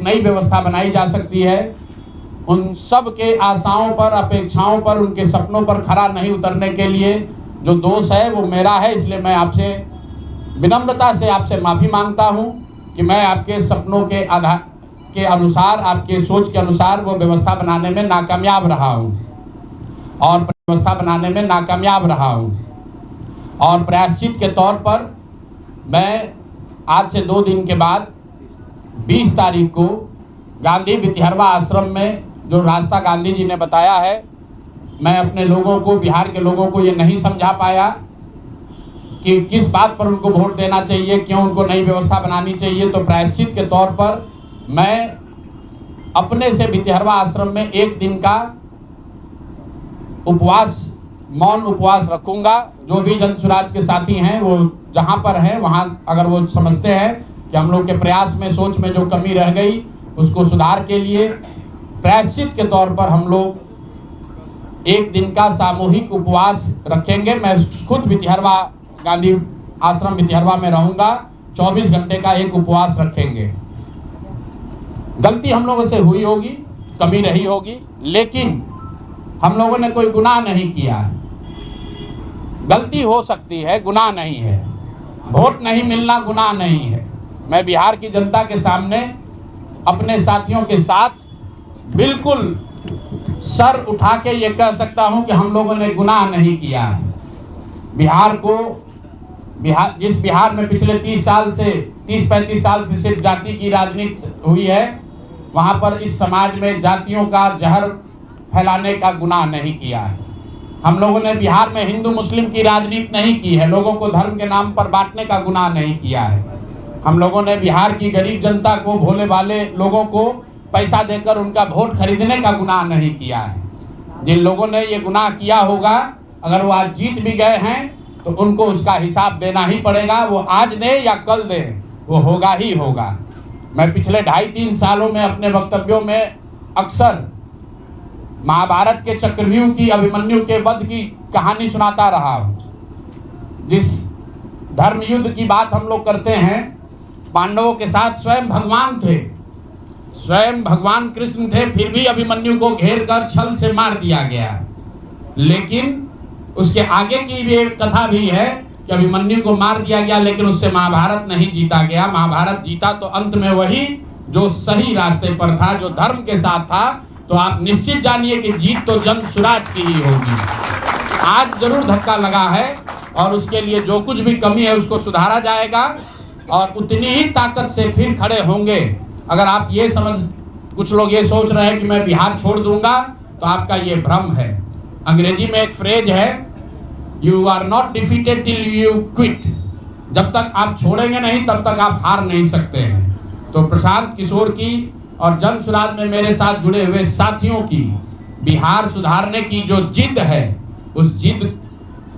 एक नई व्यवस्था बनाई जा सकती है। उन सब के आशाओं पर, अपेक्षाओं पर, उनके सपनों पर खरा नहीं उतरने के लिए जो दोष है वो मेरा है। इसलिए मैं आपसे विनम्रता से आपसे माफ़ी मांगता हूं कि मैं आपके सपनों के आधार के अनुसार, आपके सोच के अनुसार वो व्यवस्था बनाने में नाकामयाब रहा हूं और व्यवस्था बनाने में नाकामयाब रहा हूं। और प्रायश्चित के तौर पर मैं आज से 2 दिन के बाद 20 तारीख को गांधी वितिहरवा आश्रम में जो रास्ता गांधी जी ने बताया है, मैं अपने लोगों को, बिहार के लोगों को ये नहीं समझा पाया कि किस बात पर उनको वोट देना चाहिए, क्यों उनको नई व्यवस्था बनानी चाहिए। तो प्रायश्चित के तौर पर मैं अपने से वितिहरवा आश्रम में 1 दिन का उपवास, मौन उपवास रखूंगा। जो भी जन सुराज के साथी हैं वो जहां पर हैं वहां अगर वो समझते हैं कि हम लोग के प्रयास में, सोच में जो कमी रह गई उसको सुधार के लिए प्रायश्चित के तौर पर हम लोग 1 दिन का सामूहिक उपवास रखेंगे। मैं खुद वितिहरवा, गांधी आश्रम वितिहरवा में रहूंगा। 24 घंटे का एक उपवास रखेंगे। गलती हम लोगों से हुई होगी, कमी रही होगी, लेकिन हम लोगों ने कोई गुनाह नहीं किया है। गलती हो सकती है, गुनाह नहीं है। वोट नहीं मिलना गुनाह नहीं है। मैं बिहार की जनता के सामने अपने साथियों के साथ बिल्कुल सर उठा के ये कह सकता हूं कि हम लोगों ने गुनाह नहीं किया है। जिस बिहार में पिछले 30-35 साल से सिर्फ जाति की राजनीति हुई है, वहां पर इस समाज में जातियों का जहर फैलाने का गुनाह नहीं किया है। हम लोगों ने बिहार में हिंदू मुस्लिम की राजनीति नहीं की है, लोगों को धर्म के नाम पर बांटने का गुनाह नहीं किया है। हम लोगों ने बिहार की गरीब जनता को, भोले भाले लोगों को पैसा देकर उनका वोट खरीदने का गुनाह नहीं किया है। जिन लोगों ने ये गुनाह किया होगा, अगर वो आज जीत भी गए हैं तो उनको उसका हिसाब देना ही पड़ेगा। वो आज दे या कल दे, वो होगा ही होगा। मैं पिछले 2.5-3 सालों में अपने वक्तव्यों में अक्सर महाभारत के चक्रव्यूह की, अभिमन्यु के वध की कहानी सुनाता रहा हूं। जिस धर्म युद्ध की बात हम लोग करते हैं, पांडवों के साथ स्वयं भगवान थे, स्वयं भगवान कृष्ण थे, फिर भी अभिमन्यु को घेर कर छल से मार दिया गया। लेकिन उसके आगे की भी एक कथा भी है कि अभिमन्यु को मार दिया गया, लेकिन उससे महाभारत नहीं जीता गया। महाभारत जीता तो अंत में वही जो सही रास्ते पर था, जो धर्म के साथ था। तो आप निश्चित जानिए कि जीत तो जन सुराज की ही होगी। आज जरूर धक्का लगा है और उसके लिए जो कुछ भी कमी है उसको सुधारा जाएगा और उतनी ही ताकत से फिर खड़े होंगे। अगर आप ये कुछ लोग ये सोच रहे हैं कि मैं बिहार छोड़ दूंगा, तो आपका ये भ्रम है। अंग्रेजी में एक फ्रेज है, you are not defeated till you quit. जब तक आप छोड़ेंगे नहीं तब तक आप हार नहीं सकते हैं। तो प्रशांत किशोर की और जन सुराज में मेरे साथ जुड़े हुए साथियों की बिहार सुधारने की जो जिद है, उस जिद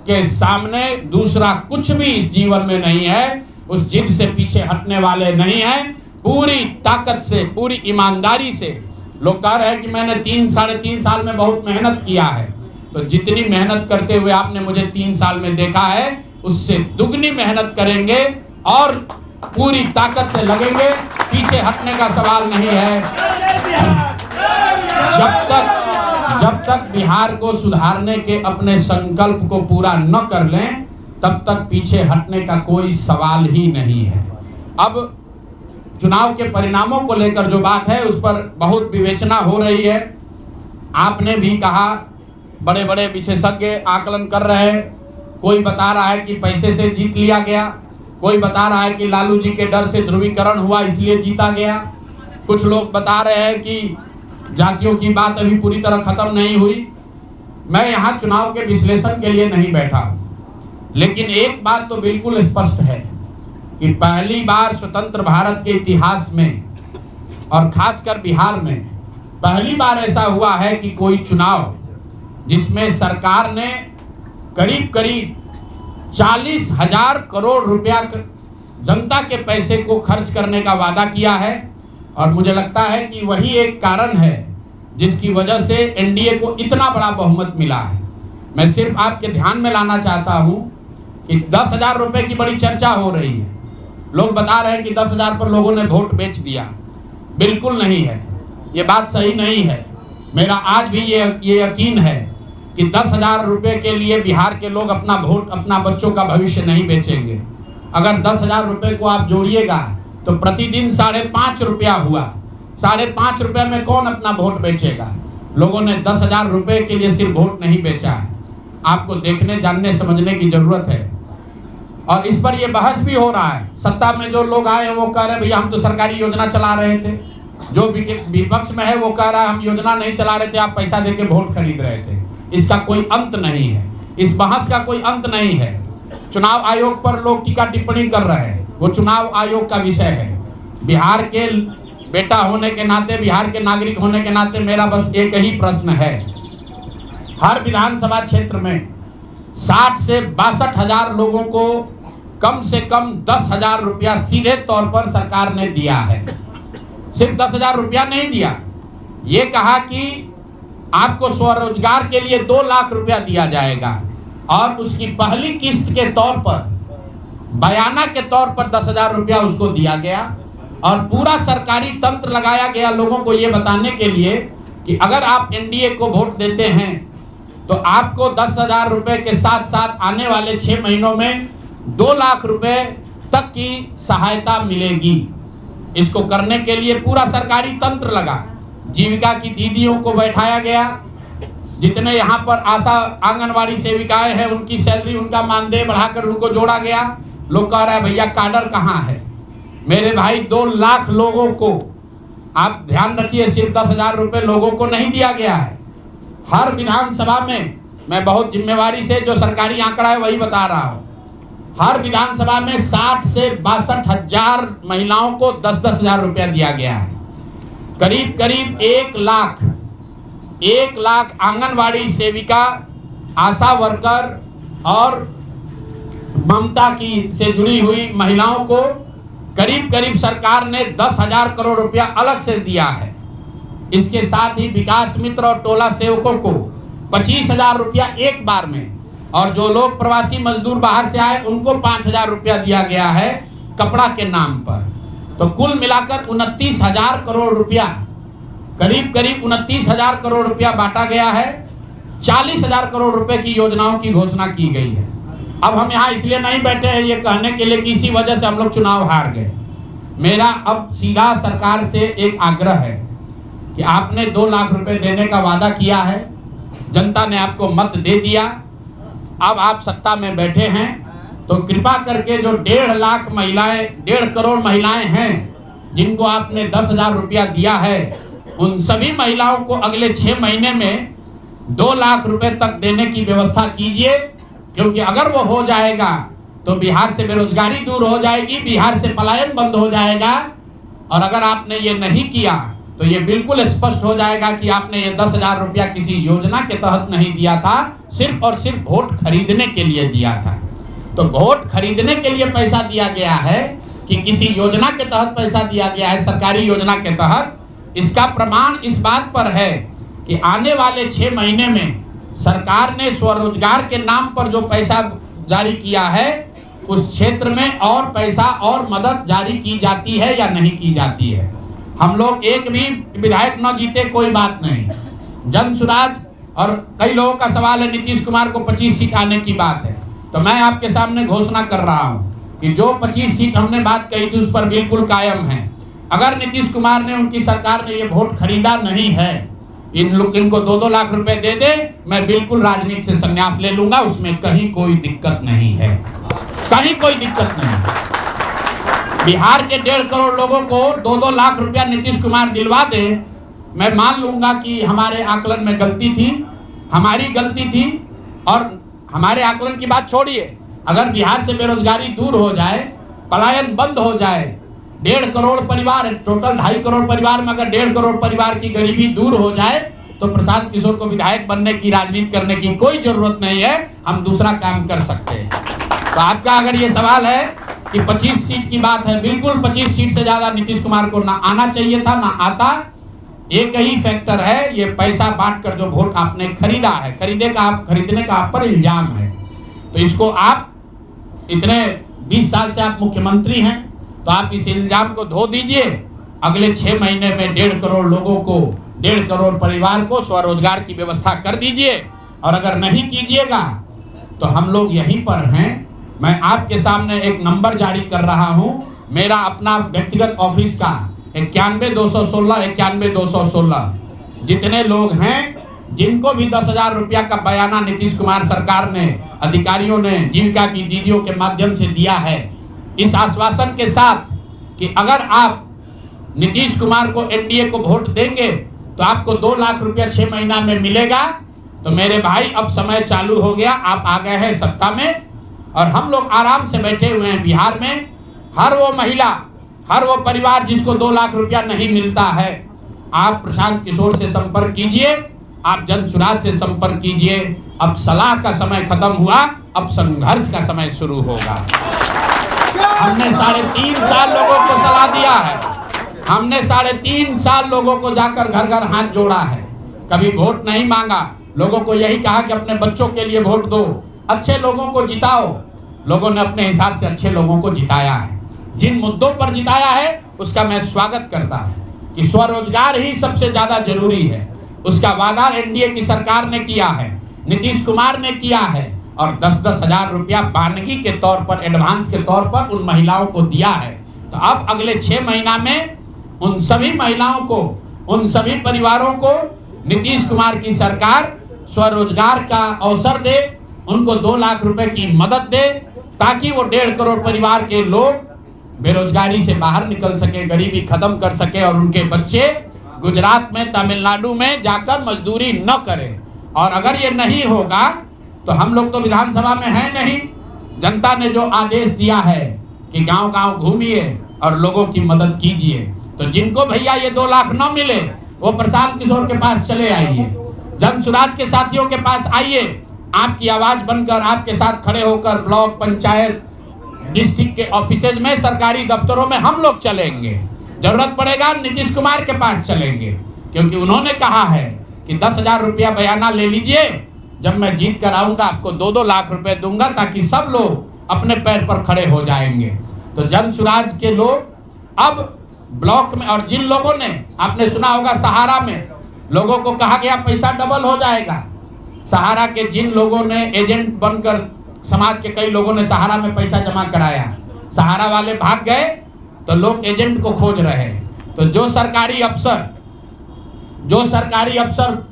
के सामने दूसरा कुछ भी इस जीवन में नहीं है। उस जिद से पीछे हटने वाले नहीं हैं। पूरी ताकत से, पूरी ईमानदारी से। लोग कह रहे हैं कि मैंने 3-3.5 साल में बहुत मेहनत किया है। तो जितनी मेहनत करते हुए आपने मुझे 3 साल में देखा है, उससे दुगनी मेहनत करेंगे और पूरी ताकत से लगेंगे। पीछे हटने का सवाल नहीं है। जब तक बिहार को सुधारने के अपने संकल्प को पूरा न कर लें, तब तक पीछे हटने का कोई सवाल ही नहीं है। अब चुनाव के परिणामों को लेकर जो बात है, उस पर बहुत विवेचना हो रही है। आपने भी कहा, बड़े बड़े विशेषज्ञ आकलन कर रहे हैं। कोई बता रहा है कि पैसे से जीत लिया गया, कोई बता रहा है कि लालू जी के डर से ध्रुवीकरण हुआ इसलिए जीता गया। कुछ लोग बता रहे हैं कि जातियों की बात अभी पूरी तरह खत्म नहीं हुई। मैं यहाँ चुनाव के विश्लेषण के लिए नहीं बैठा, लेकिन एक बात तो बिल्कुल स्पष्ट है कि पहली बार स्वतंत्र भारत के इतिहास में और खासकर बिहार में पहली बार ऐसा हुआ है कि कोई चुनाव जिसमें सरकार ने करीब करीब 40,000 करोड़ रुपया जनता के पैसे को खर्च करने का वादा किया है। और मुझे लगता है कि वही एक कारण है जिसकी वजह से एनडीए को इतना बड़ा बहुमत मिला है। मैं सिर्फ आपके ध्यान में लाना चाहता हूं कि 10,000 रुपए की बड़ी चर्चा हो रही है। लोग बता रहे हैं कि 10,000 पर लोगों ने वोट बेच दिया। बिल्कुल नहीं है, ये बात सही नहीं है। मेरा आज भी ये यकीन है कि 10,000 रुपये के लिए बिहार के लोग अपना वोट, अपना बच्चों का भविष्य नहीं बेचेंगे। अगर 10,000 रुपये को आप जोड़िएगा तो प्रतिदिन 5.5 रुपया हुआ। 5.5 रुपये में कौन अपना वोट बेचेगा? लोगों ने 10,000 रुपये के लिए सिर्फ वोट नहीं बेचा है। आपको देखने, जानने, समझने की जरूरत है। और इस पर यह बहस भी हो रहा है। सत्ता में जो लोग आए हैं वो कह रहे हैं भैया हम तो सरकारी योजना चला रहे थे। जो विपक्ष में है वो कह रहा है हम योजना नहीं चला रहे थे, आप पैसा देके वोट खरीद रहे थे। इसका कोई अंत नहीं है, इस बहस का कोई अंत नहीं है। चुनाव आयोग पर लोग टीका टिप्पणी कर रहे हैं, वो चुनाव आयोग का विषय है। बिहार के बेटा होने के नाते, बिहार के नागरिक होने के नाते मेरा बस एक ही प्रश्न है। हर विधानसभा क्षेत्र में 60 से 62,000 लोगों को कम से कम 10,000 रुपया सीधे तौर पर सरकार ने दिया है। सिर्फ 10,000 रुपया नहीं दिया, ये कहा कि आपको स्वरोजगार के लिए 2 लाख रुपया दिया जाएगा और उसकी पहली किस्त के तौर पर, बयाना के तौर पर 10,000 रुपया उसको दिया गया। और पूरा सरकारी तंत्र लगाया गया लोगों को ये बताने के लिए कि अगर आप एनडीए को वोट देते हैं तो आपको 10,000 रुपए के साथ साथ आने वाले 6 महीनों में 2 लाख रुपए तक की सहायता मिलेगी। इसको करने के लिए पूरा सरकारी तंत्र लगा। जीविका की दीदियों को बैठाया गया, जितने यहाँ पर आशा आंगनवाड़ी सेविकाएं हैं उनकी सैलरी, उनका मानदेय बढ़ाकर उनको जोड़ा गया। लोग कह रहे हैं भैया काडर कहाँ है? मेरे भाई 2 लाख लोगों को, आप ध्यान रखिए, सिर्फ 10,000 रुपए लोगों को नहीं दिया गया है। हर विधानसभा में, मैं बहुत जिम्मेवारी से जो सरकारी आंकड़ा है वही बता रहा हूं, हर विधानसभा में 60 से 62,000 महिलाओं को 10-10,000 रुपया दिया गया है। करीब करीब 1 लाख आंगनवाड़ी सेविका, आशा वर्कर और ममता की से जुड़ी हुई महिलाओं को करीब करीब सरकार ने 10,000 करोड़ रुपया अलग से दिया है। इसके साथ ही विकास मित्र और टोला सेवकों को 25,000 रुपया एक बार में, और जो लोग प्रवासी मजदूर बाहर से आए उनको 5,000 रुपया दिया गया है कपड़ा के नाम पर। तो कुल मिलाकर 29,000 करोड़ रुपया, करीब करीब 29,000 करोड़ रुपया बांटा गया है। 40,000 करोड़ रुपए की योजनाओं की घोषणा की गई है। अब हम यहाँ इसलिए नहीं बैठे हैं ये कहने के लिए कि इसी वजह से हम लोग चुनाव हार गए। मेरा अब सीधा सरकार से एक आग्रह है कि आपने 2 लाख रुपए देने का वादा किया है, जनता ने आपको मत दे दिया, अब आप सत्ता में बैठे हैं, तो कृपा करके जो 1.5 लाख महिलाएं, 1.5 करोड़ महिलाएं हैं जिनको आपने 10,000 रुपया दिया है, उन सभी महिलाओं को अगले 6 महीने में 2 लाख रुपए तक देने की व्यवस्था कीजिए। क्योंकि अगर वो हो जाएगा तो बिहार से बेरोजगारी दूर हो जाएगी, बिहार से पलायन बंद हो जाएगा। और अगर आपने ये नहीं किया तो ये बिल्कुल स्पष्ट हो जाएगा कि आपने ये 10,000 रुपया किसी योजना के तहत नहीं दिया था, सिर्फ और सिर्फ वोट खरीदने के लिए दिया था। तो वोट खरीदने के लिए पैसा दिया गया है कि किसी योजना के तहत पैसा दिया गया है, सरकारी योजना के तहत। इसका प्रमाण इस बात पर है कि आने वाले 6 महीने में सरकार ने स्वरोजगार के नाम पर जो पैसा जारी किया है, उस क्षेत्र में और पैसा और मदद जारी की जाती है या नहीं की जाती है। हम लोग एक भी विधायक न जीते कोई बात नहीं, जन सुराज। और कई लोगों का सवाल है नीतीश कुमार को 25 सीट आने की बात है, तो मैं आपके सामने घोषणा कर रहा हूं कि जो 25 सीट हमने बात कही थी उस पर बिल्कुल कायम है। अगर नीतीश कुमार ने, उनकी सरकार ने ये वोट खरीदा नहीं है, इनको 2-2 लाख रुपए दे दे, मैं बिल्कुल राजनीति से संन्यास ले लूंगा, उसमें कहीं कोई दिक्कत नहीं है, कहीं कोई दिक्कत नहीं। बिहार के 1.5 करोड़ लोगों को 2-2 लाख रुपया नीतीश कुमार दिलवा दे, मैं मान लूंगा कि हमारे आकलन में गलती थी, हमारी गलती थी। और हमारे आकलन की बात छोड़िए, अगर बिहार से बेरोजगारी दूर हो जाए, पलायन बंद हो जाए, 1.5 करोड़ परिवार, टोटल 2.5 करोड़ परिवार में अगर 1.5 करोड़ परिवार की गरीबी दूर हो जाए, तो प्रशांत किशोर को विधायक बनने की, राजनीति करने की कोई जरूरत नहीं है, हम दूसरा काम कर सकते हैं। तो आपका अगर ये सवाल है कि 25 सीट की बात है, बिल्कुल 25 सीट से ज्यादा नीतीश कुमार को ना आना चाहिए था, ना आता। एक ही फैक्टर है, ये पैसा बांटकर जो वोट आपने खरीदा है, खरीदने का आप पर इल्जाम है। तो इसको आप इतने 20 साल से आप मुख्यमंत्री हैं, तो आप इस इल्जाम को धो दीजिए। अगले 6 महीने में 1.5 करोड़ लोगों को, 1.5 करोड़ परिवार को स्वरोजगार की व्यवस्था कर दीजिए। और अगर नहीं कीजिएगा तो हम लोग यहीं पर हैं। मैं आपके सामने एक नंबर जारी कर रहा हूं, मेरा अपना व्यक्तिगत ऑफिस का 91-216 91-216। जितने लोग हैं जिनको भी 10,000 रुपया का बयाना नीतीश कुमार सरकार ने, अधिकारियों ने जीविका की दीदियों के माध्यम से दिया है, इस आश्वासन के साथ कि अगर आप नीतीश कुमार को, एनडीए को वोट देंगे तो आपको 2 लाख रुपया 6 महीना में मिलेगा। तो मेरे भाई, अब समय चालू हो गया, आप आ गए हैं सत्ता में और हम लोग आराम से बैठे हुए हैं बिहार में। हर वो महिला, हर वो परिवार जिसको 2 लाख रुपया नहीं मिलता है, आप प्रशांत किशोर से संपर्क कीजिए, आप जनसुराज से संपर्क कीजिए। अब सलाह का समय खत्म हुआ, अब संघर्ष का समय शुरू होगा। हमने 3.5 साल लोगों को सलाह दिया है, हमने 3.5 साल लोगों को जाकर घर घर हाथ जोड़ा है, कभी वोट नहीं मांगा। लोगों को यही कहा कि अपने बच्चों के लिए वोट दो, अच्छे लोगों को जिताओ। लोगों ने अपने हिसाब से अच्छे लोगों को जिताया है। जिन मुद्दों पर जिताया है उसका मैं स्वागत करता हूं कि स्वरोजगार ही सबसे ज्यादा जरूरी है। उसका वादा एनडीए की सरकार ने किया है, नीतीश कुमार ने किया है और 10-10 हजार रुपया बानगी के तौर पर, एडवांस के तौर पर उन महिलाओं को दिया है। तो अब अगले 6 महीना में उन सभी महिलाओं को, उन सभी परिवारों को नीतीश कुमार की सरकार स्वरोजगार का अवसर दे, उनको 2 लाख रुपए की मदद दे, ताकि वो 1.5 करोड़ परिवार के लोग बेरोजगारी से बाहर निकल सके, गरीबी खत्म कर सके और उनके बच्चे गुजरात में, तमिलनाडु में जाकर मजदूरी न करें। और अगर ये नहीं होगा तो हम लोग तो विधानसभा में हैं नहीं। जनता ने जो आदेश दिया है कि गांव-गांव घूमिए और लोगों की मदद कीजिए, तो जिनको भैया ये 2 लाख न मिले वो प्रशांत किशोर के पास चले आइए, जनसुराज के साथियों के पास आइए। आपकी आवाज बनकर, आपके साथ खड़े होकर ब्लॉक, पंचायत, डिस्ट्रिक्ट के ऑफिसेज में, सरकारी दफ्तरों में हम लोग चलेंगे। जरूरत पड़ेगा नीतीश कुमार के पास चलेंगे, क्योंकि उन्होंने कहा है कि 10,000 रुपया बयाना ले लीजिए, जब मैं जीत कर आऊंगा आपको 2-2 लाख रुपए दूंगा, ताकि सब लोग अपने पैर पर खड़े हो जाएंगे। तो जनसुराज के लोग अब ब्लॉक में, और जिन लोगों ने, आपने सुना होगा सहारा में लोगों को कहा गया पैसा डबल हो जाएगा, सहारा के जिन लोगों ने एजेंट बनकर, समाज के कई लोगों ने सहारा में पैसा जमा कराया, सहारा वाले भाग गए तो लोग एजेंट को खोज रहे हैं। तो जो सरकारी अफसर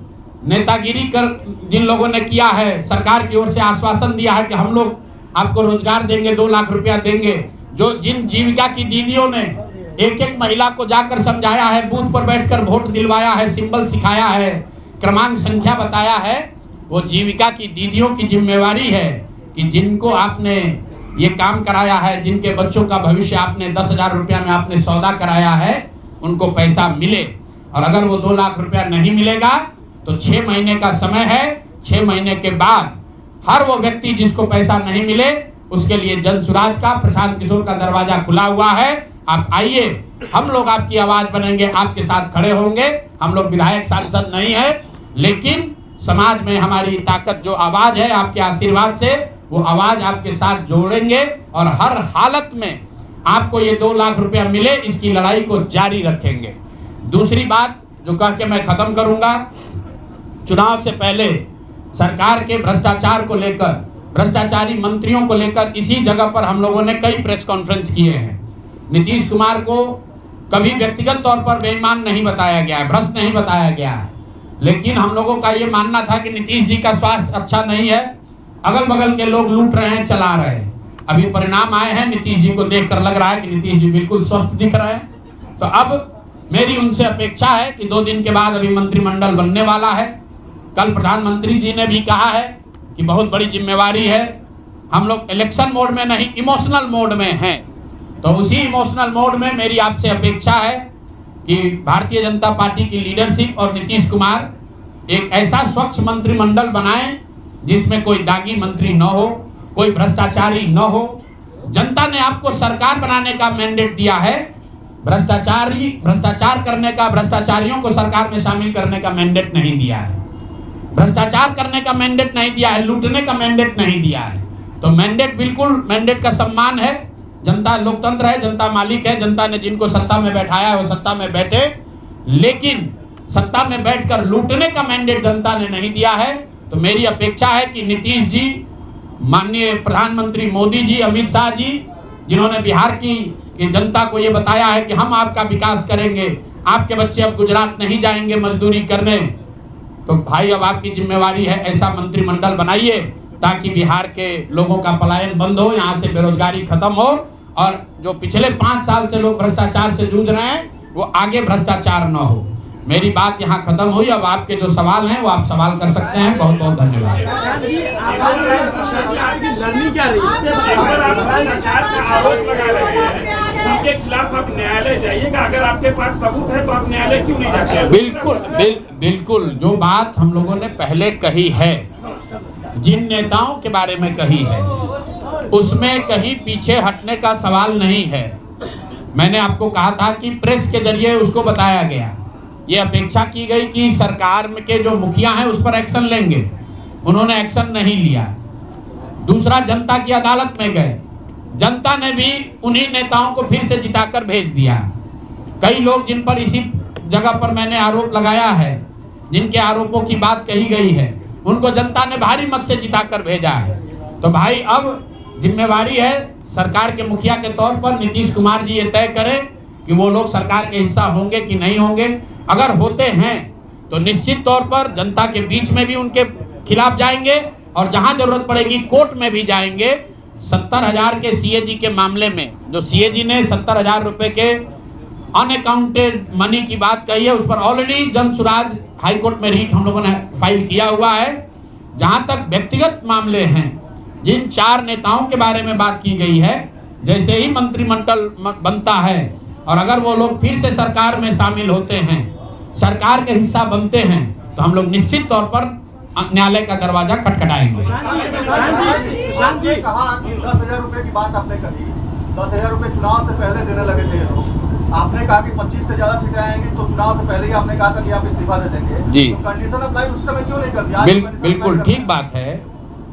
नेतागिरी कर जिन लोगों ने किया है, सरकार की ओर से आश्वासन दिया है कि हम लोग आपको रोजगार देंगे, 2 लाख रुपया देंगे, जो जिन जीविका की दीदियों ने एक महिला को जाकर समझाया है, बूथ पर बैठकर वोट दिलवाया है, सिंबल सिखाया है, क्रमांक संख्या बताया है, वो जीविका की दीदियों की जिम्मेवारी है कि जिनको आपने ये काम कराया है, जिनके बच्चों का भविष्य आपने 10,000 रुपया में आपने सौदा कराया है, उनको पैसा मिले। और अगर वो 2 लाख रुपया नहीं मिलेगा तो 6 महीने का समय है। 6 महीने के बाद हर वो व्यक्ति जिसको पैसा नहीं मिले उसके लिए जनसुराज का, प्रशांत किशोर का दरवाजा खुला हुआ है। आप आइए, हम लोग आपकी आवाज बनेंगे, आपके साथ खड़े होंगे। हम लोग विधायक सांसद नहीं है, लेकिन समाज में हमारी ताकत जो आवाज है, आपके आशीर्वाद से वो आवाज आपके साथ जोड़ेंगे और हर हालत में आपको ये 2 लाख रुपया मिले, इसकी लड़ाई को जारी रखेंगे। दूसरी बात जो कह के मैं खत्म करूंगा, चुनाव से पहले सरकार के भ्रष्टाचार को लेकर, भ्रष्टाचारी मंत्रियों को लेकर इसी जगह पर हम लोगों ने कई प्रेस कॉन्फ्रेंस किए हैं। नीतीश कुमार को कभी व्यक्तिगत तौर पर बेईमान नहीं बताया गया है, भ्रष्ट नहीं बताया गया है, लेकिन हम लोगों का ये मानना था कि नीतीश जी का स्वास्थ्य अच्छा नहीं है, अगल बगल के लोग लूट रहे हैं, चला रहे हैं। अभी परिणाम आए हैं, नीतीश जी को देखकर लग रहा है कि नीतीश जी बिल्कुल स्वस्थ दिख रहे हैं। तो अब मेरी उनसे अपेक्षा है कि 2 दिन के बाद अभी मंत्रिमंडल बनने वाला है। कल प्रधानमंत्री जी ने भी कहा है कि बहुत बड़ी जिम्मेवारी है, हम लोग इलेक्शन मोड में नहीं, इमोशनल मोड में हैं। तो उसी इमोशनल मोड में मेरी आपसे अपेक्षा है कि भारतीय जनता पार्टी की लीडरशिप और नीतीश कुमार एक ऐसा स्वच्छ मंत्रिमंडल बनाएं जिसमें कोई दागी मंत्री न हो, कोई भ्रष्टाचारी न हो। जनता ने आपको सरकार बनाने का मैंडेट दिया है, भ्रष्टाचार करने का, भ्रष्टाचारियों को सरकार में शामिल करने का मैंडेट नहीं दिया है, भ्रष्टाचार करने का मैंडेट नहीं दिया है, लूटने का मैंडेट नहीं दिया है। तो मैंडेट, बिल्कुल मैंडेट का सम्मान है। जनता लोकतंत्र है, जनता मालिक है, जनता ने जिनको सत्ता में बैठाया है वो सत्ता में बैठे, लेकिन सत्ता में बैठकर लूटने का मैंडेट जनता ने नहीं दिया है। तो मेरी अपेक्षा है कि नीतीश जी, माननीय प्रधानमंत्री मोदी जी, अमित शाह जी, जिन्होंने बिहार की जनता को ये बताया है कि हम आपका विकास करेंगे, आपके बच्चे अब गुजरात नहीं जाएंगे मजदूरी करने, तो भाई अब आपकी जिम्मेवारी है ऐसा मंत्रिमंडल बनाइए ताकि बिहार के लोगों का पलायन बंद हो, यहाँ से बेरोजगारी खत्म हो और जो पिछले 5 साल से लोग भ्रष्टाचार से जूझ रहे हैं वो आगे भ्रष्टाचार न हो। मेरी बात यहाँ खत्म हुई। अब आपके जो सवाल हैं वो आप सवाल कर सकते हैं। बहुत बहुत धन्यवाद। उनके खिलाफ आप न्यायालय जाइएगा, अगर आपके पास सबूत है तो आप न्यायालय क्यों नहीं जाते? बिल्कुल जो बात हम लोगों ने पहले कही है, जिन नेताओं के बारे में कही है, उसमें कहीं पीछे हटने का सवाल नहीं है। मैंने आपको कहा था कि प्रेस के जरिए उसको बताया गया, ये अपेक्षा की गई कि सरकार के जो मुखिया हैं उस पर एक्शन लेंगे, उन्होंने एक्शन नहीं लिया। दूसरा, जनता की अदालत में गए, जनता ने भी उन्हीं नेताओं को फिर से जिताकर भेज दिया। कई लोग जिन पर इसी जगह पर मैंने आरोप लगाया है, जिनके आरोपों की बात कही गई है, उनको जनता ने भारी मत से जिताकर भेजा है। तो भाई अब जिम्मेवारी है सरकार के मुखिया के तौर पर नीतीश कुमार जी ये तय करें कि वो लोग सरकार के हिस्सा होंगे कि नहीं होंगे। अगर होते हैं तो निश्चित तौर पर जनता के बीच में भी उनके खिलाफ जाएंगे और जहां जरूरत पड़ेगी कोर्ट में भी जाएंगे। 70,000 के सीएजी के मामले में जो सीएजी ने 70,000 रुपए के अनअकाउंटेड मनी की बात कही है, उस पर ऑलरेडी जन सुराज हाईकोर्ट में रीट हम लोगों ने फाइल किया हुआ है। जहां तक व्यक्तिगत मामले हैं, जिन 4 नेताओं के बारे में बात की गई है, जैसे ही मंत्रिमंडल बनता है और अगर वो लोग फिर से सरकार में शामिल होते हैं, सरकार के हिस्सा बनते हैं, तो हम लोग निश्चित तौर पर न्यायालय का दरवाजा खटखटाएंगे। आपने कहा कि 10,000 रुपए की बात आपने कही, 10,000 रुपए चुनाव से पहले देने लगे थे लोग। आपने कहा कि 25 से ज्यादा सीटें आएंगी तो चुनाव से पहले ही आपने कहा था कि आप इस्तीफा दे देंगे जी। तो कंडीशन अप्लाई उस समय क्यों नहीं कर दिया? बिल्कुल ठीक बात है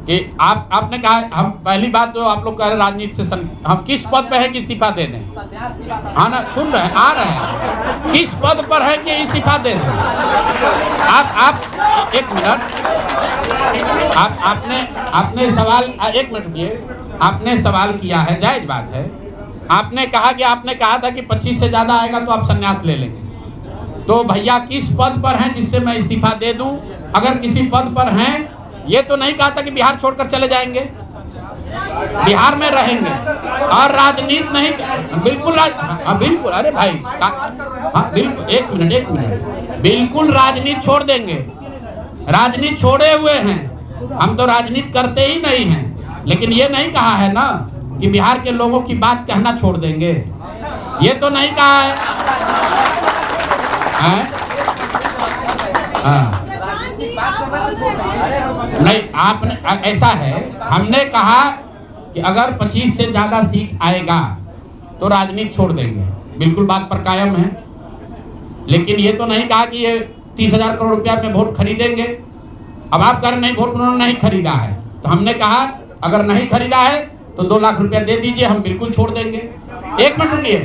कि आपने कहा, हम पहली बात तो आप लोग कह रहे राजनीति से हम किस पद पे है कि इस्तीफा दे दें? हाँ ना, सुन रहे हैं, आ रहे हैं, किस पद पर है कि इस्तीफा दे दें? आप एक मिनट, आपने सवाल, एक मिनट रुकिए, आपने सवाल किया है, जायज बात है। आपने कहा था कि 25 से ज्यादा आएगा तो आप संन्यास ले लेंगे। तो भैया किस पद पर हैं जिससे मैं इस्तीफा दे दूं? अगर किसी पद पर हैं, ये तो नहीं कहा था कि बिहार छोड़कर चले जाएंगे, बिहार में रहेंगे और राजनीति नहीं। बिल्कुल अरे भाई, हाँ बिल्कुल, एक मिनट, बिल्कुल राजनीति छोड़ देंगे, राजनीति छोड़े हुए हैं, हम तो राजनीति करते ही नहीं हैं। लेकिन ये नहीं कहा है ना कि बिहार के लोगों की बात कहना छोड़ देंगे, ये तो नहीं कहा है। नहीं, आपने ऐसा है, हमने कहा कि अगर 25 से ज्यादा सीट आएगा तो राजनीति छोड़ देंगे, बिल्कुल बात पर कायम है। लेकिन ये तो नहीं कहा कि ये 30,000 करोड़ रुपया में वोट खरीदेंगे। अब आप कह रहे नहीं, वोट उन्होंने नहीं खरीदा है, तो हमने कहा अगर नहीं खरीदा है तो 2 लाख रुपया दे दीजिए, हम बिल्कुल छोड़ देंगे। एक मिनट रुकिए,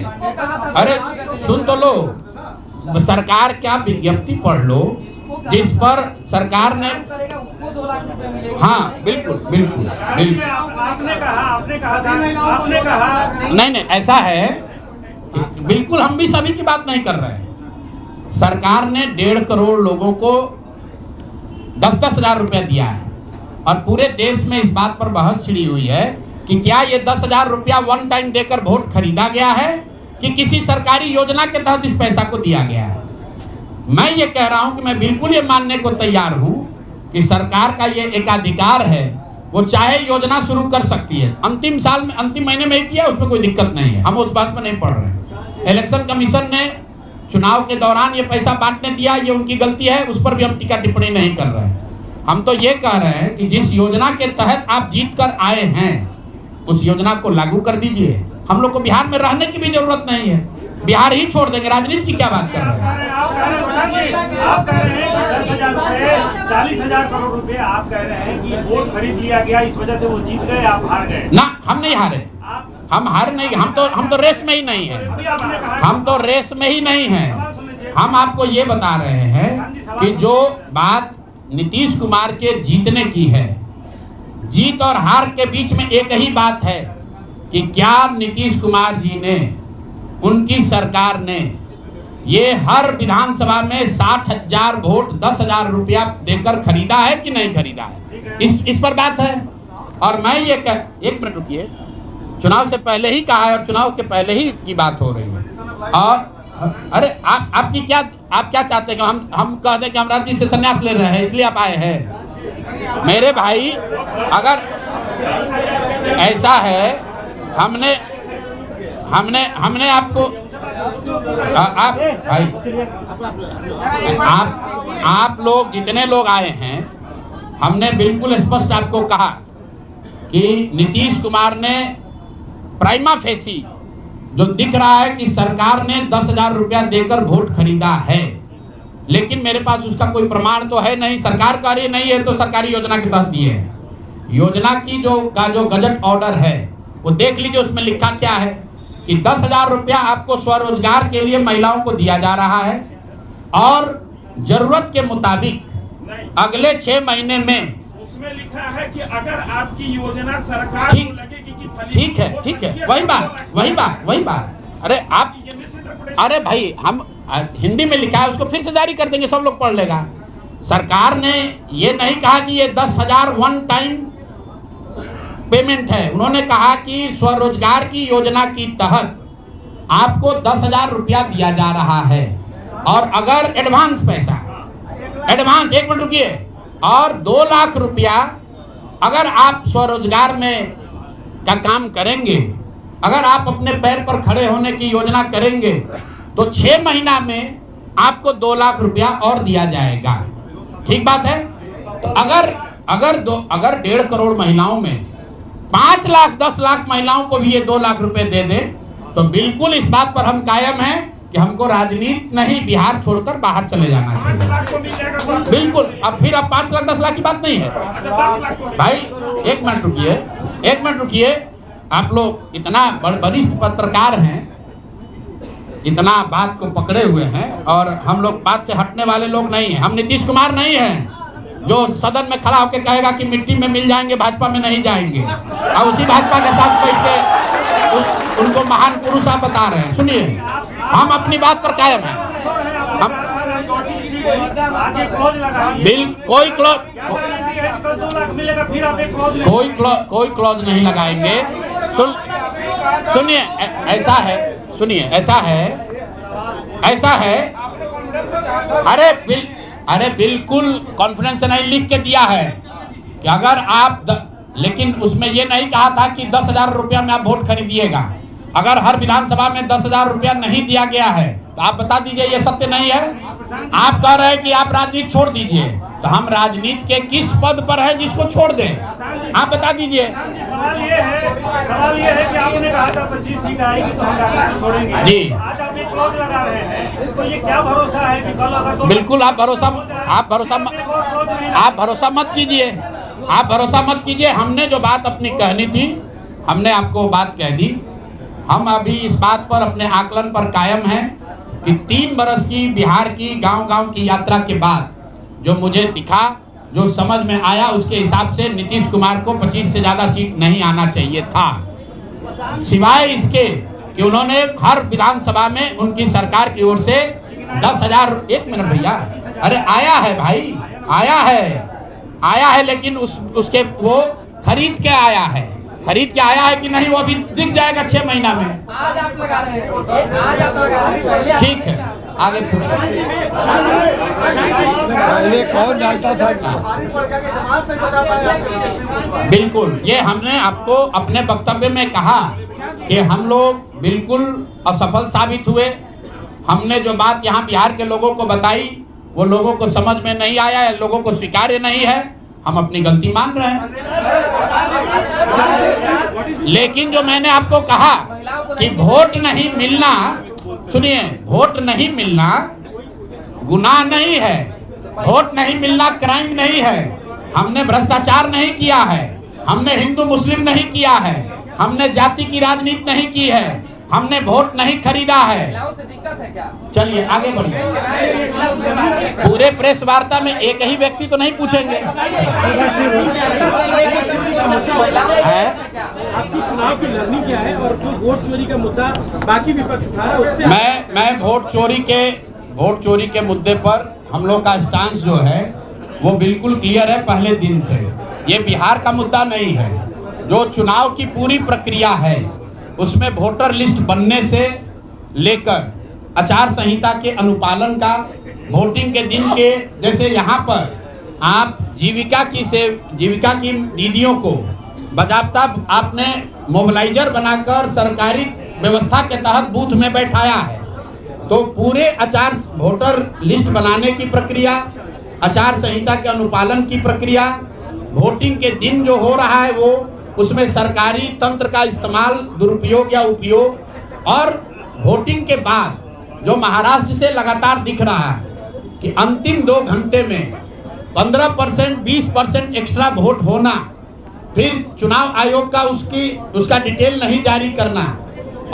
अरे सुन तो लो, सरकार क्या विज्ञप्ति पढ़ लो जिस पर सरकार ने, हाँ बिल्कुल, आपने कहा नहीं, ऐसा है, बिल्कुल हम भी सभी की बात नहीं कर रहे हैं। सरकार ने 1.5 करोड़ लोगों को 10-10 हजार रुपया दिया है और पूरे देश में इस बात पर बहस छिड़ी हुई है कि क्या ये 10,000 रुपया वन टाइम देकर वोट खरीदा गया है कि किसी सरकारी योजना के तहत इस पैसा को दिया गया है। मैं ये कह रहा हूं कि मैं बिल्कुल ये मानने को तैयार हूं कि सरकार का ये एकाधिकार है, वो चाहे योजना शुरू कर सकती है। अंतिम महीने में ही किया, उसमें कोई दिक्कत नहीं है, हम उस बात पर नहीं पड़ रहे हैं। इलेक्शन कमीशन ने चुनाव के दौरान ये पैसा बांटने दिया, ये उनकी गलती है, उस पर भी हम टीका टिप्पणी नहीं कर रहे हैं। हम तो ये कह रहे हैं कि जिस योजना के तहत आप जीत कर आए हैं उस योजना को लागू कर दीजिए। हम लोग को बिहार में रहने की भी जरूरत नहीं है, बिहार ही छोड़ देंगे, राजनीति की क्या बात कर रहे हैं? आप कह रहे हैं 10,000 रुपए, 40,000 करोड़ रुपए, आप कह रहे हैं कि वोट खरीद लिया गया, इस वजह से वो जीत गए, आप हार गए। ना, हम नहीं हारे। आप हम हार नहीं, हम तो रेस में ही नहीं हैं, अभी आपने कहा हम तो रेस में ही नहीं हैं। हम आपको ये बता रहे हैं कि जो बात नीतीश कुमार के जीतने की है, जीत और हार के बीच में एक ही बात है कि क्या नीतीश कुमार जी ने, उनकी सरकार ने ये हर विधानसभा में 60,000 वोट 10,000 रुपया देकर खरीदा है कि नहीं खरीदा है, इस पर बात है। और मैं ये एक मिनट रुकिए, चुनाव से पहले ही कहा है और चुनाव के पहले ही की बात हो रही है। और अरे आपकी क्या, आप क्या चाहते हैं कि हम कह दें कि हम राजनीति से संन्यास ले रहे हैं इसलिए आप आए हैं? मेरे भाई, अगर ऐसा है, हमने आपको, आप भाई, आप लोग जितने लोग आए हैं, हमने बिल्कुल स्पष्ट आपको कहा कि नीतीश कुमार ने प्राइमा फेसी जो दिख रहा है कि सरकार ने 10,000 रुपया देकर वोट खरीदा है, लेकिन मेरे पास उसका कोई प्रमाण तो है नहीं। सरकार का ये नहीं है तो सरकारी योजना के तहत दिए हैं। योजना की जो गजट ऑर्डर है वो देख लीजिए, उसमें लिखा क्या है कि 10,000 रुपया आपको स्वरोजगार के लिए महिलाओं को दिया जा रहा है और जरूरत के मुताबिक अगले 6 महीने में। उसमें लिखा है कि अगर आपकी योजना सरकार को लगेगी कि ठीक है, वही बात। अरे आप, अरे भाई, हम हिंदी में लिखा है, उसको फिर से जारी कर देंगे, सब लोग पढ़ लेगा। सरकार ने ये नहीं कहा कि ये 10,000 वन टाइम पेमेंट है, उन्होंने कहा कि स्वरोजगार की योजना के तहत आपको 10,000 रुपया दिया जा रहा है और अगर एडवांस पैसा, एडवांस, एक मिनट रुकिए, और 2 लाख रुपया अगर आप स्वरोजगार में का काम करेंगे, अगर आप अपने पैर पर खड़े होने की योजना करेंगे तो 6 महीना में आपको 2 लाख रुपया और दिया जाएगा। ठीक बात है? तो अगर 1.5 करोड़ महिलाओं में 5 लाख 10 लाख महिलाओं को भी ये 2 लाख रुपए दे दे तो बिल्कुल इस बात पर हम कायम हैं कि हमको राजनीति नहीं, बिहार छोड़कर बाहर चले जाना चाहिए। बिल्कुल। अब फिर अब 5 लाख 10 लाख की बात नहीं है भाई। एक मिनट रुकिए, आप लोग इतना वरिष्ठ पत्रकार हैं, इतना बात को पकड़े हुए हैं और हम लोग बात से हटने वाले लोग नहीं हैं। हम नीतीश कुमार नहीं हैं जो सदन में खड़ा होकर कहेगा कि मिट्टी में मिल जाएंगे, भाजपा में नहीं जाएंगे, और उसी भाजपा के साथ बैठ के उनको महान पुरुष आप बता रहे हैं। सुनिए, हम अपनी बात पर कायम हैं। हम कोई क्लॉज नहीं लगाएंगे। सुनिए, ऐसा है, अरे बिल्कुल कॉन्फिडेंस से नहीं, लिख के दिया है कि अगर आप लेकिन उसमें ये नहीं कहा था कि 10,000 रुपया में आप वोट खरीदिएगा। अगर हर विधानसभा में 10,000 रुपया नहीं दिया गया है तो आप बता दीजिए ये सत्य नहीं है। आप कह रहे हैं कि आप राजनीति छोड़ दीजिए, तो हम राजनीति के किस पद पर है जिसको छोड़ दें? आप बता दीजिए। सवाल ये है कि आपने कहा था 25 सीट आएगी तो हम राजनीति छोड़ेंगे जी। आज आप एक क्लॉज लगा रहे हैं, तो ये क्या भरोसा है कि कल अगर बिल्कुल आप भरोसा मत कीजिए। हमने जो बात अपनी कहनी थी, हमने आपको बात कह दी। हम अभी इस बात पर, अपने आकलन पर कायम हैं कि 3 बरस की बिहार की गांव-गांव की यात्रा के बाद जो मुझे दिखा, जो समझ में आया, उसके हिसाब से नीतीश कुमार को 25 से ज्यादा सीट नहीं आना चाहिए था, सिवाय इसके कि उन्होंने हर विधानसभा में उनकी सरकार की ओर से 10,000। एक मिनट भैया, अरे आया है भाई, आया है, लेकिन उसके वो खरीद के आया है कि नहीं वो अभी दिख जाएगा 6 महीना में। आज आप लगा रहे हैं, ठीक है, आगे कौन डालता था? बिल्कुल, ये हमने आपको अपने वक्तव्य में कहा कि हम लोग बिल्कुल असफल साबित हुए। हमने जो बात यहाँ बिहार के लोगों को बताई वो लोगों को समझ में नहीं आया है, लोगों को स्वीकार्य नहीं है। हम अपनी गलती मान रहे हैं, लेकिन जो मैंने आपको कहा कि वोट नहीं मिलना, सुनिए, वोट नहीं मिलना गुनाह नहीं है, वोट नहीं मिलना क्राइम नहीं है। हमने भ्रष्टाचार नहीं किया है, हमने हिंदू मुस्लिम नहीं किया है, हमने जाति की राजनीति नहीं की है, हमने वोट नहीं खरीदा है। से दिक्कत है क्या? चलिए आगे बढ़िए। पूरे प्रेस वार्ता में एक ही व्यक्ति तो नहीं पूछेंगे। है आपकी चुनाव की लड़नी क्या है और जो वोट चोरी का मुद्दा बाकी विपक्ष उठा रहा है उस पे मैं वोट चोरी के मुद्दे पर हम लोग का स्टांस जो है वो बिल्कुल क्लियर है पहले दिन से। ये बिहार का मुद्दा नहीं है। जो चुनाव की पूरी प्रक्रिया है उसमें वोटर लिस्ट बनने से लेकर आचार संहिता के अनुपालन का, वोटिंग के दिन के, जैसे यहाँ पर आप जीविका की दीदियों को बाकायदा आपने मोबिलाइजर बनाकर सरकारी व्यवस्था के तहत बूथ में बैठाया है। तो पूरे वोटर लिस्ट बनाने की प्रक्रिया, आचार संहिता के अनुपालन की प्रक्रिया, वोटिंग के दिन जो हो रहा है वो, उसमें सरकारी तंत्र का इस्तेमाल, दुरुपयोग या उपयोग, और वोटिंग के बाद जो महाराष्ट्र से लगातार दिख रहा है कि अंतिम 2 घंटे में 15%, 20% एक्स्ट्रा वोट होना, फिर चुनाव आयोग का उसका डिटेल नहीं जारी करना,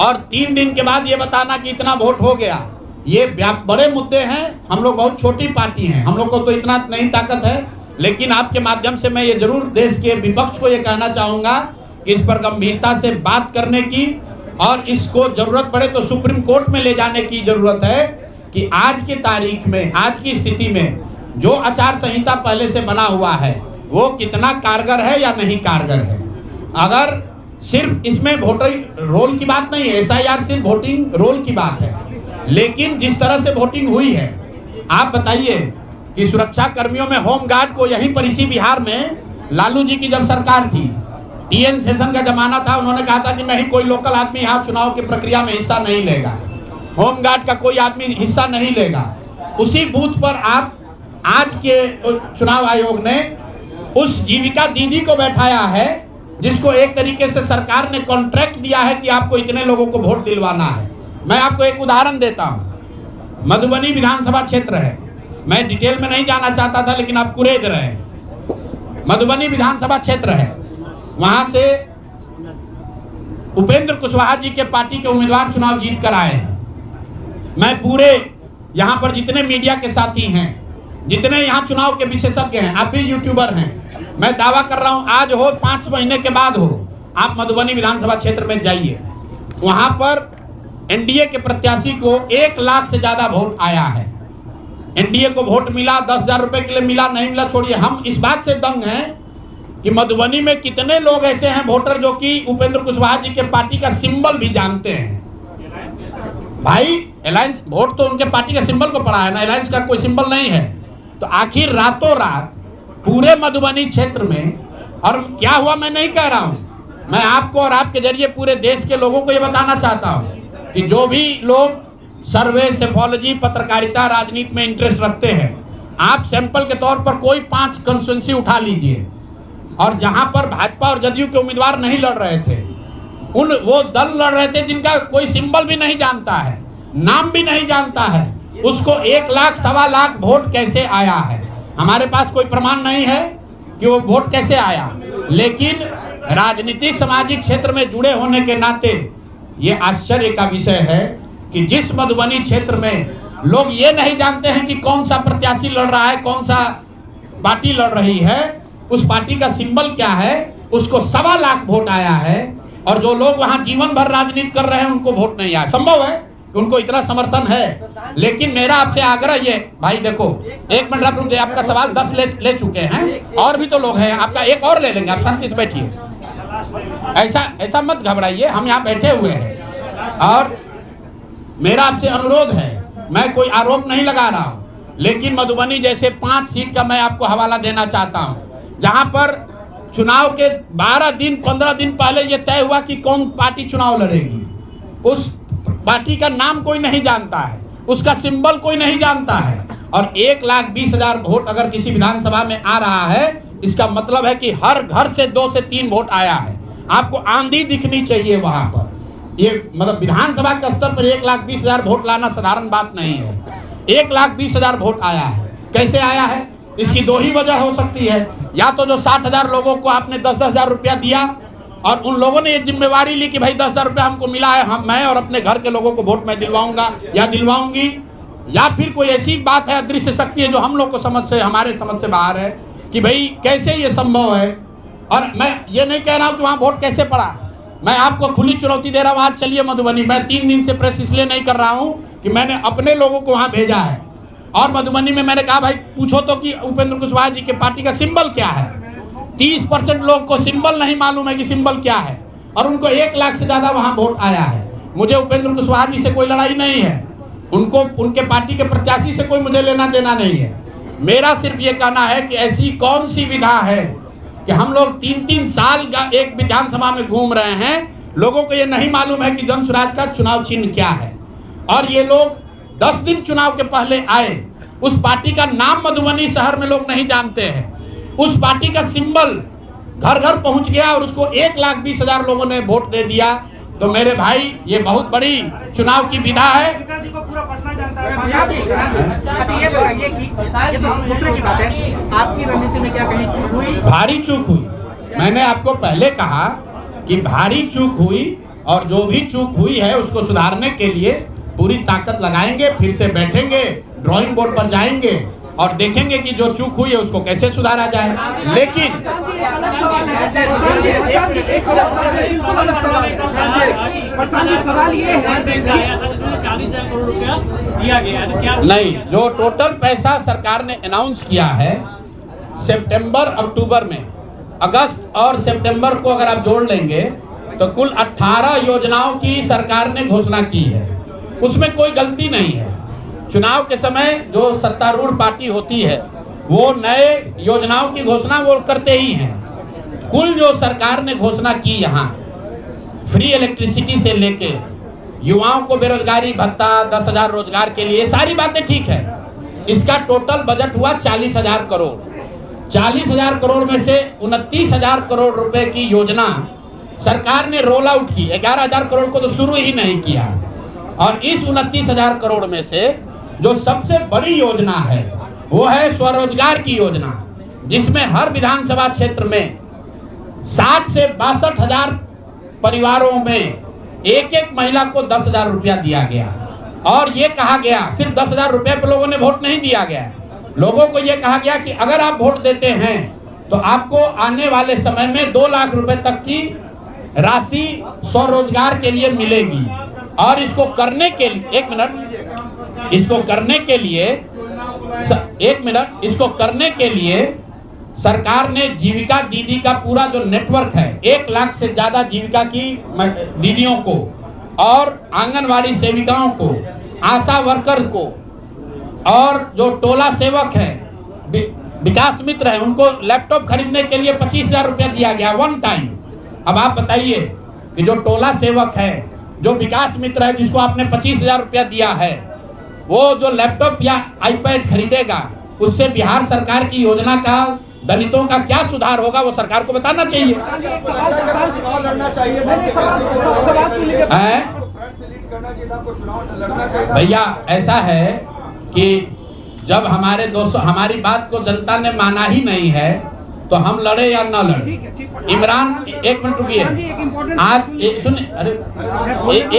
और 3 दिन के बाद ये बताना कि इतना वोट हो गया। ये बड़े मुद्दे हैं। हम लोग बहुत छोटी पार्टी हैं, हम लोग को तो इतना नहीं ताकत है, लेकिन आपके माध्यम से मैं ये जरूर देश के विपक्ष को ये कहना चाहूंगा कि इस पर गंभीरता से बात करने की, और इसको जरूरत पड़े तो सुप्रीम कोर्ट में ले जाने की जरूरत है कि आज की तारीख में, आज की स्थिति में जो आचार संहिता पहले से बना हुआ है वो कितना कारगर है या नहीं कारगर है। अगर सिर्फ इसमें वोटर रोल की बात नहीं है, SIR सिर्फ वोटिंग रोल की बात है, लेकिन जिस तरह से वोटिंग हुई है, आप बताइए कि सुरक्षा कर्मियों में होमगार्ड को यहीं पर इसी बिहार में लालू जी की जब सरकार थी, TN सेशन का जमाना था, उन्होंने कहा था कि नहीं, कोई लोकल आदमी यहाँ चुनाव की प्रक्रिया में हिस्सा नहीं लेगा, होमगार्ड का कोई आदमी हिस्सा नहीं लेगा। उसी बूथ पर आप आज के चुनाव आयोग ने उस जीविका दीदी को बैठाया है जिसको एक तरीके से सरकार ने कॉन्ट्रैक्ट दिया है कि आपको इतने लोगों को वोट दिलवाना है। मैं आपको एक उदाहरण देता हूं। मधुबनी विधानसभा क्षेत्र है, मैं डिटेल में नहीं जाना चाहता था लेकिन आप कुरेद रहे। मधुबनी विधानसभा क्षेत्र है, वहां से उपेंद्र कुशवाहा जी के पार्टी के उम्मीदवार चुनाव जीत कर आए हैं। मैं पूरे यहां पर जितने मीडिया के साथी हैं, जितने यहां चुनाव के विशेषज्ञ हैं, आप भी यूट्यूबर हैं, मैं दावा कर रहा हूं आज हो 5 महीने के बाद हो, आप मधुबनी विधानसभा क्षेत्र में जाइए, वहां पर एनडीए के प्रत्याशी को 1 लाख से ज्यादा वोट आया है। एनडीए को वोट मिला, 10,000 रुपए के लिए मिला, नहीं मिला छोड़िए, हम इस बात से दंग हैं कि मधुबनी में कितने लोग ऐसे हैं वोटर जो कि उपेंद्र कुशवाहा जी के पार्टी का सिंबल भी जानते हैं। भाई अलायंस वोट तो उनके पार्टी के सिंबल को पड़ा है ना, अलायंस का कोई सिंबल नहीं है। तो आखिर रातों रात पूरे मधुबनी क्षेत्र में, और क्या हुआ मैं नहीं कह रहा हूं, मैं आपको और आपके जरिए पूरे देश के लोगों को यह बताना चाहता हूं कि जो भी लोग सर्वे, सेफोलॉजी, पत्रकारिता, राजनीति में इंटरेस्ट रखते हैं, आप सैंपल के तौर पर कोई 5 कंस्टिट्यूएंसी उठा लीजिए, और जहां पर भाजपा और जदयू के उम्मीदवार नहीं लड़ रहे थे, वो दल लड़ रहे थे जिनका कोई सिंबल भी नहीं जानता है, नाम भी नहीं जानता है, उसको 1 लाख, 1.25 लाख वोट कैसे आया है। हमारे पास कोई प्रमाण नहीं है कि वो वोट कैसे आया, लेकिन राजनीतिक सामाजिक क्षेत्र में जुड़े होने के नाते ये आश्चर्य का विषय है कि जिस मधुबनी क्षेत्र में लोग ये नहीं जानते हैं कि कौन सा प्रत्याशी लड़ रहा है, कौन सा पार्टी लड़ रही है, उस पार्टी का सिंबल क्या है, उसको 1.25 लाख वोट आया है, और जो लोग वहां जीवन भर राजनीति कर रहे हैं उनको वोट नहीं आया। संभव है कि उनको इतना समर्थन है, लेकिन मेरा आपसे आग्रह ये, भाई देखो 1 मिनट आप रुक जाइए, आपका सवाल 10 ले चुके हैं, और भी तो लोग हैं, आपका एक और ले लेंगे, आप शांति से बैठिए, ऐसा मत घबराइए, हम यहाँ बैठे हुए हैं। और मेरा आपसे अनुरोध है, मैं कोई आरोप नहीं लगा रहा हूं, लेकिन मधुबनी जैसे 5 सीट का मैं आपको हवाला देना चाहता हूं, जहां पर चुनाव के 12 दिन 15 दिन पहले यह तय हुआ कि कौन पार्टी चुनाव लड़ेगी, उस पार्टी का नाम कोई नहीं जानता है, उसका सिंबल कोई नहीं जानता है, और 1,20,000 वोट अगर किसी विधानसभा में आ रहा है, इसका मतलब है कि हर घर से 2 से 3 वोट आया है। आपको आंधी दिखनी चाहिए वहां पर। ये मतलब विधानसभा के स्तर पर 1,20,000 वोट लाना साधारण बात नहीं है। 1,20,000 वोट आया है, कैसे आया है? इसकी 2 ही वजह हो सकती है, या तो जो 60,000 लोगों को आपने 10-10 हज़ार रुपया दिया और उन लोगों ने ये जिम्मेवारी ली कि भाई 10,000 रुपये हमको मिला है, हम मैं और अपने घर के लोगों को वोट मैं दिलवाऊंगा या दिलवाऊंगी, या फिर कोई ऐसी बात है, अदृश्य शक्ति है जो हम लोग को हमारे समझ से बाहर है कि भाई कैसे ये संभव है। और मैं ये नहीं कह रहा हूं कि वहां वोट कैसे पड़ा, मैं आपको खुली चुनौती दे रहा हूं, आज चलिए मधुबनी। मैं 3 दिन से प्रेस इसलिए नहीं कर रहा हूं कि मैंने अपने लोगों को वहां भेजा है, और मधुबनी में मैंने कहा भाई पूछो तो कि उपेंद्र कुशवाहा जी के पार्टी का सिंबल क्या है। 30% लोग को सिंबल नहीं मालूम है कि सिंबल क्या है, और उनको 1 लाख से ज्यादा वहां वोट आया है। मुझे उपेंद्र कुशवाहा जी से कोई लड़ाई नहीं है, उनको उनके पार्टी के प्रत्याशी से कोई मुझे लेना देना नहीं है। मेरा सिर्फ ये कहना है कि ऐसी कौन सी विधा है कि हम लोग 3-3 साल एक विधानसभा में घूम रहे हैं, लोगों को ये नहीं मालूम है कि जन स्वराज का चुनाव चिन्ह क्या है। और ये लोग 10 दिन चुनाव के पहले आए, उस पार्टी का नाम मधुबनी शहर में लोग नहीं जानते हैं, उस पार्टी का सिंबल घर घर पहुंच गया और उसको 1,20,000 लोगों ने वोट दे दिया। तो मेरे भाई ये बहुत बड़ी चुनाव की विधा है। ये बताइए कि ये तो दूसरे की बात है, आपकी रणनीति में क्या कहीं चूक हुई? भारी चूक हुई। मैंने आपको पहले कहा कि भारी चूक हुई, और जो भी चूक हुई है उसको सुधारने के लिए पूरी ताकत लगाएंगे, फिर से बैठेंगे, ड्राइंग बोर्ड पर जाएंगे और देखेंगे कि जो चूक हुई है उसको कैसे सुधारा जाए। लेकिन सवाल ये है 40,000 करोड़ रुपया दिया गया है, क्या नहीं, जो टोटल पैसा सरकार ने अनाउंस किया है सितंबर अक्टूबर में, अगस्त और सितंबर को अगर आप जोड़ लेंगे तो कुल 18 योजनाओं की सरकार ने घोषणा की है। उसमें कोई गलती नहीं है। चुनाव के समय जो सत्तारूढ़ पार्टी होती है वो नए योजनाओं की घोषणा वो करते ही हैं। कुल जो सरकार ने घोषणा की यहाँ, फ्री इलेक्ट्रिसिटी से लेके युवाओं को बेरोजगारी भत्ता, 10,000 रोजगार के लिए, सारी बातें ठीक है। इसका टोटल बजट हुआ 40,000 करोड़। 40,000 करोड़ में से 29,000 करोड़ रुपए की योजना सरकार ने रोल आउट की। 11,000 करोड़ को तो शुरू ही नहीं किया। और इस 29,000 करोड़ में से जो सबसे बड़ी योजना है वो है स्वरोजगार की योजना, जिसमें हर विधानसभा क्षेत्र में 60 से 62,000 परिवारों में एक महिला को 10,000 रुपया दिया गया। और ये कहा गया, सिर्फ 10,000 रुपये पर लोगों ने वोट नहीं दिया गया, लोगों को ये कहा गया कि अगर आप वोट देते हैं तो आपको आने वाले समय में 2 लाख रुपए तक की राशि स्वरोजगार के लिए मिलेगी। और इसको करने के लिए इसको करने के लिए सरकार ने जीविका दीदी का पूरा जो नेटवर्क है, 1 लाख से ज्यादा जीविका की दीदियों को और आंगनवाड़ी सेविकाओं को, आशा वर्कर को और जो टोला सेवक है, विकास मित्र है, उनको लैपटॉप खरीदने के लिए 25,000 रुपया दिया गया वन टाइम। अब आप बताइए कि जो टोला सेवक है, जो विकास मित्र है, जिसको आपने 25,000 रुपया दिया है, वो जो लैपटॉप या आईपैड खरीदेगा, उससे बिहार सरकार की योजना का, दलितों का क्या सुधार होगा वो सरकार को बताना चाहिए। भैया ऐसा है कि जब हमारे दोस्तों हमारी बात को जनता ने माना ही नहीं है तो हम लड़े या न लड़े। इमरान, 1 मिनट रुकिए, आज सुनिए, अरे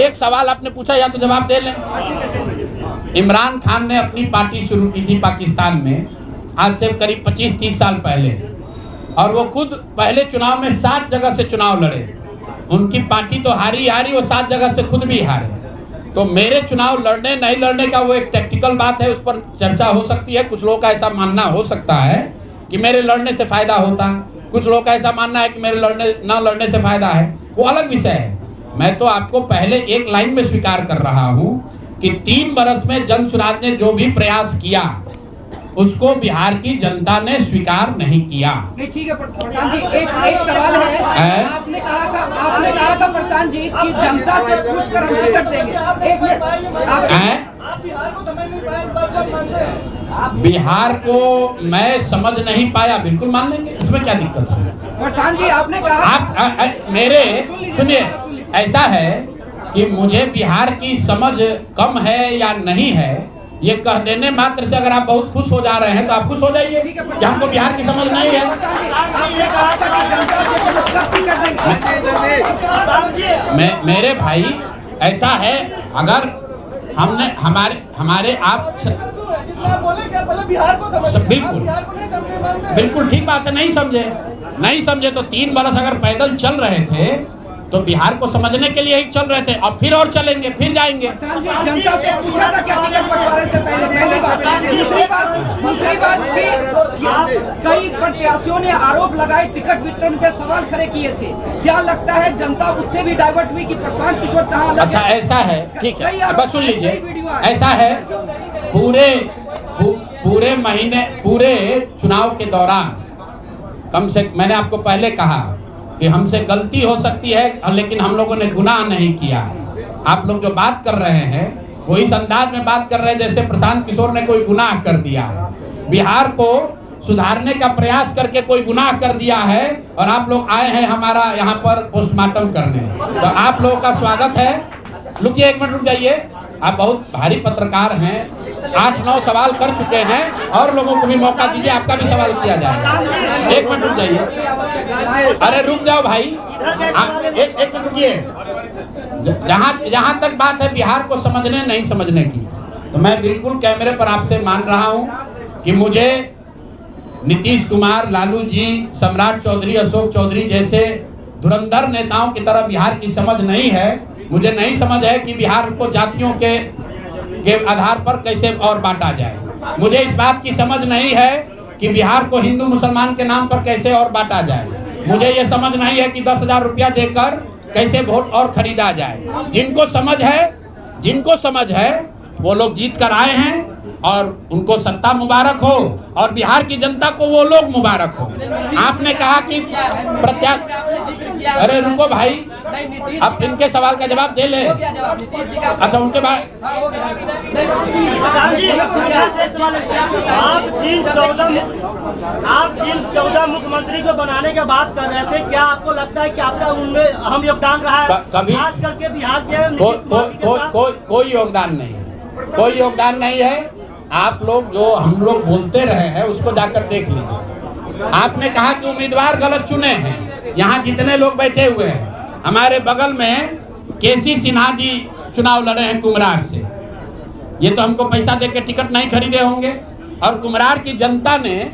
एक सवाल आपने पूछा या तो जवाब दे लें। इमरान खान ने अपनी पार्टी शुरू की थी पाकिस्तान में, आज से करीब 25-30 साल पहले, और वो खुद पहले चुनाव में 7 जगह से चुनाव लड़े। उनकी पार्टी तो हारी, वो 7 जगह से खुद भी हारे। तो मेरे चुनाव लड़ने नहीं लड़ने का वो एक टेक्निकल बात है, उस पर चर्चा हो सकती है। कुछ लोगों का ऐसा मानना हो सकता है कि मेरे लड़ने से फायदा होता, कुछ लोगों का ऐसा मानना है कि मेरे न लड़ने से फायदा है, वो अलग विषय है। मैं तो आपको पहले एक लाइन में स्वीकार कर रहा हूं कि 3 बरस में जन स्वराज ने जो भी प्रयास किया उसको बिहार की जनता ने स्वीकार नहीं किया। नहीं, ठीक है प्रशांत जी, एक सवाल है। आपने कहा था प्रशांत जी कि जनता से पूछकर हम टिकट देंगे। 1 मिनट, आप बिहार को समझ नहीं पाए, बिहार को मैं समझ नहीं पाया, बिल्कुल मान लेंगे, इसमें क्या दिक्कत है। प्रशांत जी आपने कहा, मेरे सुनिए, ऐसा है कि मुझे बिहार की समझ कम है या नहीं है ये कह देने मात्र से अगर आप बहुत खुश हो जा रहे हैं तो आप खुश हो जाइए कि हमको बिहार की समझ नहीं है। मेरे भाई ऐसा है, अगर हमने हमारे आप बिल्कुल ठीक बात है, नहीं समझे तो 3 बरस अगर पैदल चल रहे थे तो बिहार को समझने के लिए ही चल रहे थे, और फिर और चलेंगे, फिर जाएंगे। जनता से पूछा था क्या टिकट बंटवारे से पहले बात। दूसरी बात कई प्रत्याशियों ने आरोप लगाए, टिकट वितरण पे सवाल खड़े किए थे। क्या लगता है जनता उससे भी डाइवर्ट हुई कि प्रशांत किशोर कहाँ? अच्छा ऐसा है, ठीक है, बस सुन लीजिए। ऐसा है, पूरे चुनाव के दौरान मैंने आपको पहले कहा कि हमसे गलती हो सकती है, लेकिन हम लोगों ने गुनाह नहीं किया है। आप लोग जो बात कर रहे हैं वो इस अंदाज में बात कर रहे हैं जैसे प्रशांत किशोर ने कोई गुनाह कर दिया है, बिहार को सुधारने का प्रयास करके कोई गुनाह कर दिया है, और आप लोग आए हैं हमारा यहाँ पर पोस्टमार्टम करने। तो आप लोगों का स्वागत है। रुकिए, 1 मिनट रुक जाइए। आप बहुत भारी पत्रकार हैं, 8-9 सवाल कर चुके हैं, और लोगों को भी मौका दीजिए, आपका भी सवाल किया जाएगा। 1 मिनट रुक जाइए। अरे रुक जाओ भाई, एक मिनट रुकिए। जहां तक बात है बिहार को समझने नहीं समझने की, तो मैं बिल्कुल कैमरे पर आपसे मान रहा हूं कि मुझे नीतीश कुमार, लालू जी, सम्राट चौधरी, अशोक चौधरी जैसे धुरंधर नेताओं की तरह बिहार की समझ नहीं है। मुझे नहीं समझ है कि बिहार को जातियों के आधार पर कैसे और बांटा जाए। मुझे इस बात की समझ नहीं है कि बिहार को हिंदू मुसलमान के नाम पर कैसे और बांटा जाए। मुझे ये समझ नहीं है कि 10,000 रुपया देकर कैसे वोट और खरीदा जाए। जिनको समझ है वो लोग जीत कर आए हैं, और उनको सत्ता मुबारक हो, और बिहार की जनता को वो लोग मुबारक हो। आपने कहा कि अरे रुको भाई, अब इनके सवाल का जवाब दे ले। अच्छा, उनके बाद आप जिन 14 मुख्यमंत्री को बनाने की बात कर रहे थे, क्या आपको लगता है कि आपका उनमें अहम योगदान रहा है? कभी खास करके बिहार के कोई योगदान नहीं है। आप लोग जो हम लोग बोलते रहे हैं उसको जाकर देख लीजिए। आपने कहा कि उम्मीदवार गलत चुने हैं। यहाँ जितने लोग बैठे हुए हैं, हमारे बगल में केसी सिन्हा जी चुनाव लड़े हैं कुम्हरार से। ये तो हमको पैसा देकर टिकट नहीं खरीदे होंगे, और कुम्हरार की जनता ने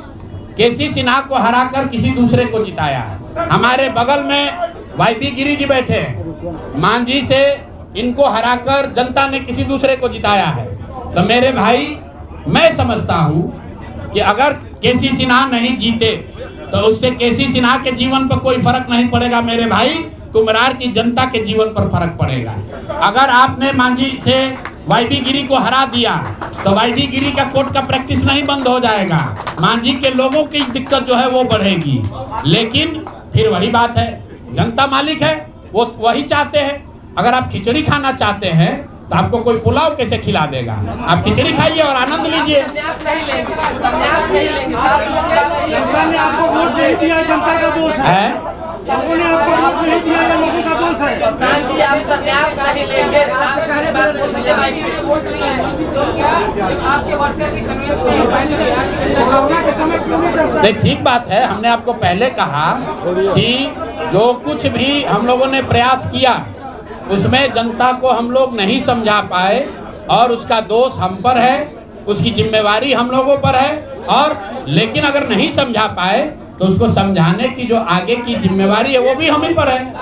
केसी सिन्हा को हराकर किसी दूसरे को जिताया है। हमारे बगल में वाईबी गिरी जी बैठे हैं, मांझी से इनको हराकर जनता ने किसी दूसरे को जिताया है। तो मेरे भाई, मैं समझता हूं कि अगर केसी सिन्हा नहीं जीते तो उससे केसी सिन्हा के जीवन पर कोई फर्क नहीं पड़ेगा मेरे भाई, कुम्हरार की जनता के जीवन पर फर्क पड़ेगा। अगर आपने मांझी से वाईबी गिरी को हरा दिया तो वाईबी गिरी का कोर्ट का प्रैक्टिस नहीं बंद हो जाएगा, मांझी के लोगों की दिक्कत जो है वो बढ़ेगी। लेकिन फिर वही बात है, जनता मालिक है, वो वही चाहते हैं। अगर आप खिचड़ी खाना चाहते हैं तो आपको कोई पुलाव कैसे खिला देगा? आप खिचड़ी खाइए और आनंद लीजिए। आपको वोट नहीं दिया, जनता का दोष है। लोगों ने आपको वोट नहीं दिया, लोगों का दोष है। ठीक बात है, हमने आपको पहले कहा कि जो कुछ भी हम लोगों ने प्रयास किया उसमें जनता को हम लोग नहीं समझा पाए, और उसका दोष हम पर है, उसकी जिम्मेवारी हम लोगों पर है। और लेकिन अगर नहीं समझा पाए तो उसको समझाने की जो आगे की जिम्मेवारी है वो भी हम ही पर है।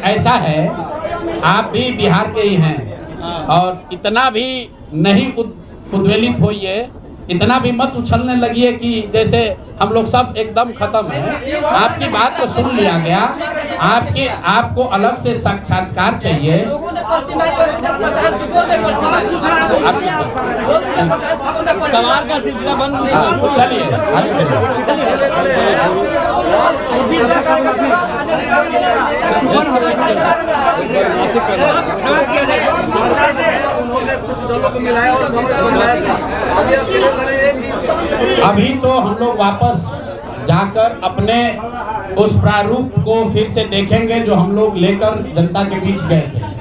ऐसा है, आप भी बिहार के ही हैं, और इतना भी नहीं उद्वेलित होइए, इतना भी मत उछलने लगिए कि जैसे हम लोग सब एकदम खत्म है। आपकी बात को सुन लिया गया, आपको अलग से साक्षात्कार चाहिए, सवाल का सिलसिला बंद नहीं। तो चलिए आगे उन्होंने कुछ दलों को मिलाया और मिलाया था। अभी तो हम लोग वापस जाकर अपने उस प्रारूप को फिर से देखेंगे जो हम लोग लेकर जनता के बीच गए थे।